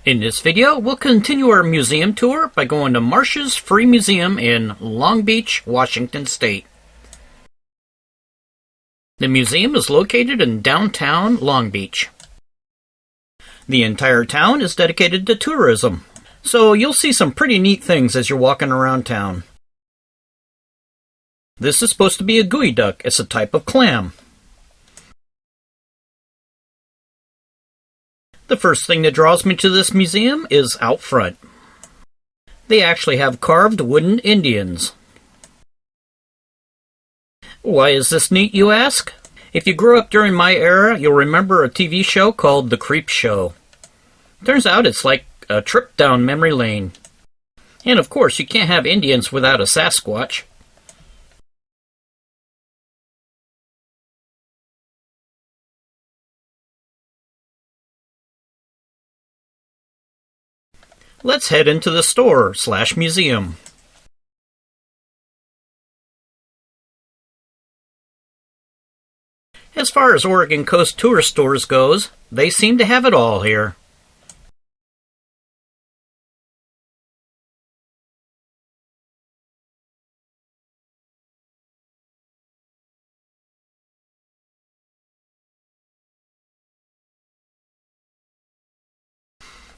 In this video, we'll continue our museum tour by going to Marsh's Free Museum in Long Beach, Washington State. The museum is located in downtown Long Beach. The entire town is dedicated to tourism, so you'll see some pretty neat things as you're walking around town. This is supposed to be a geoduck. It's a type of clam. The first thing that draws me to this museum is out front. They actually have carved wooden Indians. Why is this neat, you ask? If you grew up during my era, you'll remember a TV show called The Creep Show. Turns out it's like a trip down memory lane. And of course, you can't have Indians without a Sasquatch. Let's head into the store/museum. As far as Oregon Coast tourist stores goes, they seem to have it all here.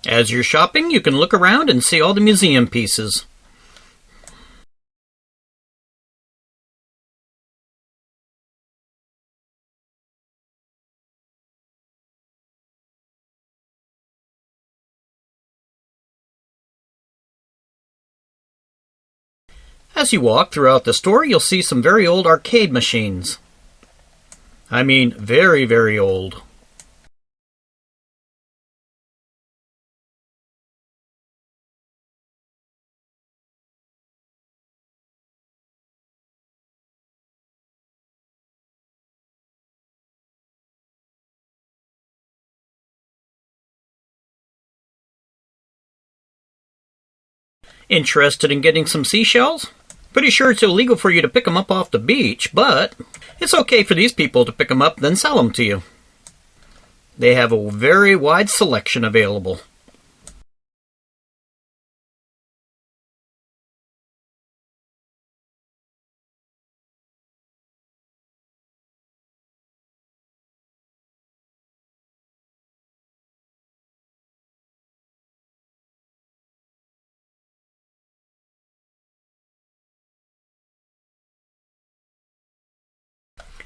As you're shopping, you can look around and see all the museum pieces. As you walk throughout the store, you'll see some very old arcade machines. I mean, very, very old. Interested in getting some seashells? Pretty sure it's illegal for you to pick them up off the beach, but it's okay for these people to pick them up, then sell them to you. They have a very wide selection available.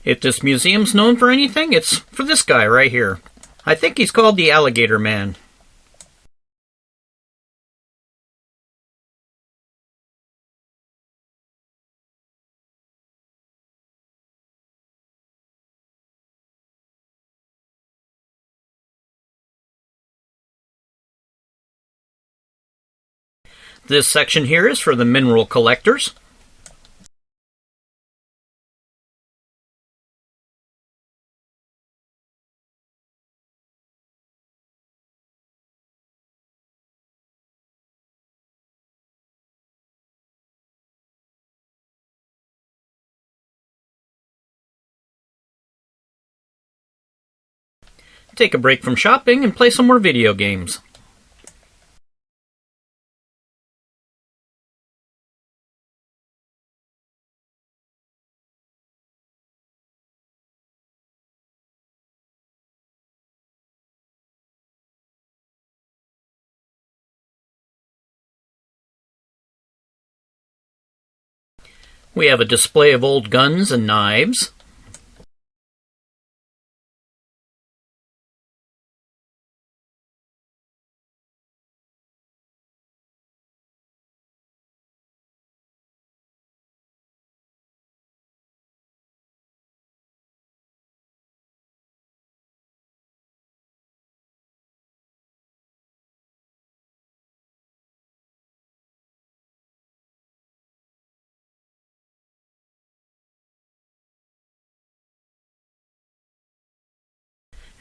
If this museum's known for anything, it's for this guy right here. I think he's called the Alligator Man. This section here is for the mineral collectors. Take a break from shopping and play some more video games. We have a display of old guns and knives.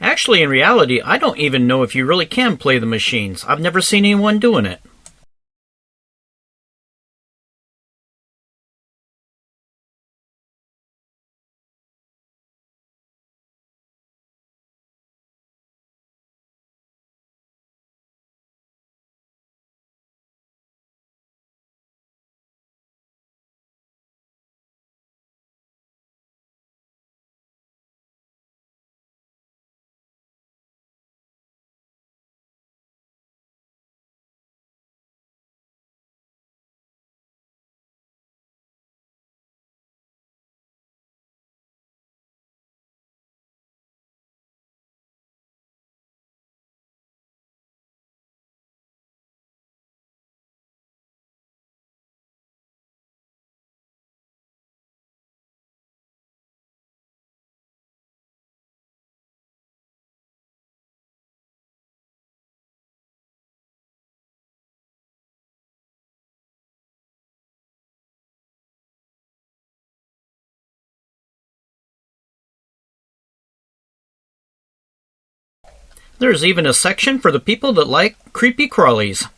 Actually, in reality, I don't even know if you really can play the machines. I've never seen anyone doing it. There's even a section for the people that like creepy crawlies.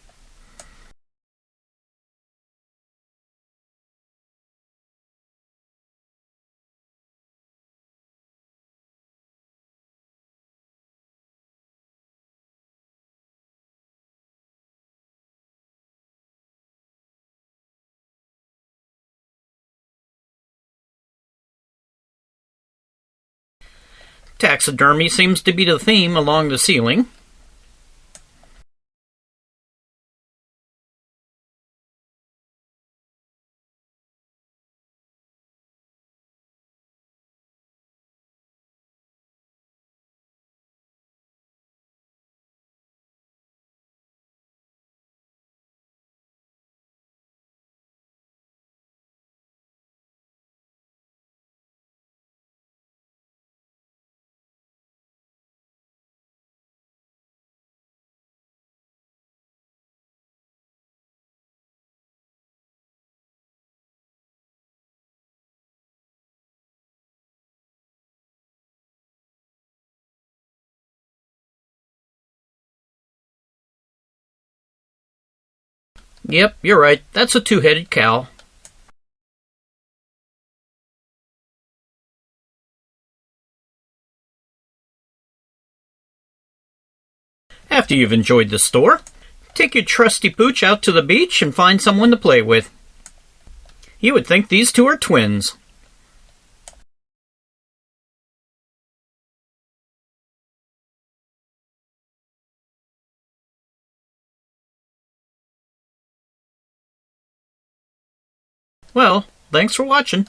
Taxidermy seems to be the theme along the ceiling. Yep, you're right. That's a two-headed cow. After you've enjoyed the store, take your trusty pooch out to the beach and find someone to play with. You would think these two are twins. Well, thanks for watching.